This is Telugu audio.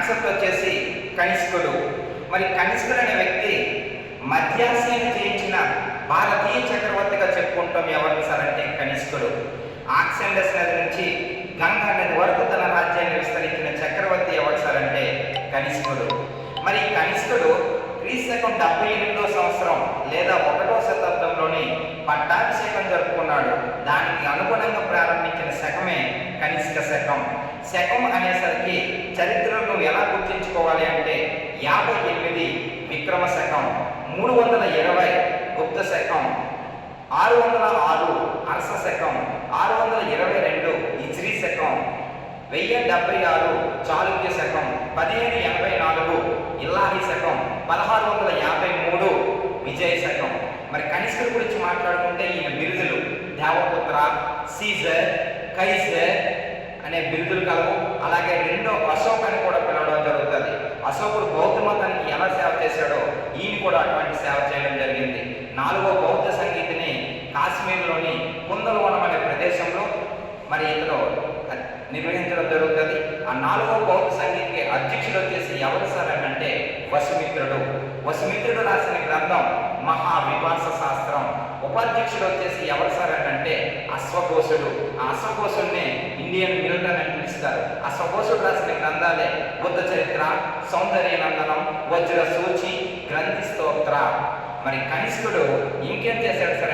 కాన్సెప్ట్ వచ్చేసి కనిష్కుడు. మరి కనిష్కుడు అనే వ్యక్తి మధ్యాసియాను జయించిన భారతీయ చక్రవర్తిగా చెప్పుకుంటాం. ఎవరిని సార్ అంటే కనిష్కుడు. ఆక్సెండస్ నది నుంచి గంగా నది వరకు తన రాజ్యాన్ని విస్తరించిన చక్రవర్తి ఎవరు సార్ అంటే కనిష్కుడు. మరి కనిష్కుడు క్రీస్తు 78వ సంవత్సరం లేదా 1వ శతాబ్దంలోని పట్టాభిషేకం జరుపుకున్నాడు. దానికి అనుగుణంగా ప్రారంభించిన శకమే కనిష్క శకం. శకం అనేసరికి చరిత్రను ఎలా గుర్తించుకోవాలి అంటే 58 విక్రమ శకం, 320 గుప్త శకం, 606 అర్స శకం, 622 హిజ్రీ శకం, 1076 చాళుక్య శకం, 1584 ఇల్లాహి శకం, 1653 విజయ శకం. మరి కనిష్కుడి గురించి మాట్లాడుకుంటే ఈయన బిరుదులు దేవపుత్ర, సీజర్, కైజర్ అనే బిరుదులు కలవు. అలాగే రెండో అశోక్ అని కూడా పిలవడం జరుగుతుంది. అశోకుడు బౌద్ధ మతానికి ఎలా సేవ చేశాడో ఈయన కూడా అటువంటి సేవ చేయడం జరిగింది. 4వ బౌద్ధ సంగీతిని కాశ్మీర్లోని కుందలవనం అనే ప్రదేశంలో మరి ఇతను నిర్వహించడం జరుగుతుంది. ఆ 4వ బౌద్ధ సంగీతికి అధ్యక్షుడు వచ్చేసి ఎవరు సార్ అంటే వసుమిత్రుడు. వసుమిత్రుడు రాసిన గ్రంథం మహావిభాస శాస్త్రం. ఉపాధ్యక్షుడు వచ్చేసి ఎవరు సార్ అంటే అశ్వఘోషుడు. ఆ అశ్వఘోషుడిని ఇండియన్ మిలిటన్ అని పిలుస్తారు. అశ్వఘోషుడు రాసిన గ్రంథాలే బుద్ధ చరిత్ర, సౌందర్యనందనం, వజ్ర సూచి, గ్రంథి స్తోత్ర. మరి కనిష్కుడు ఇంకేం చేశాడు సార్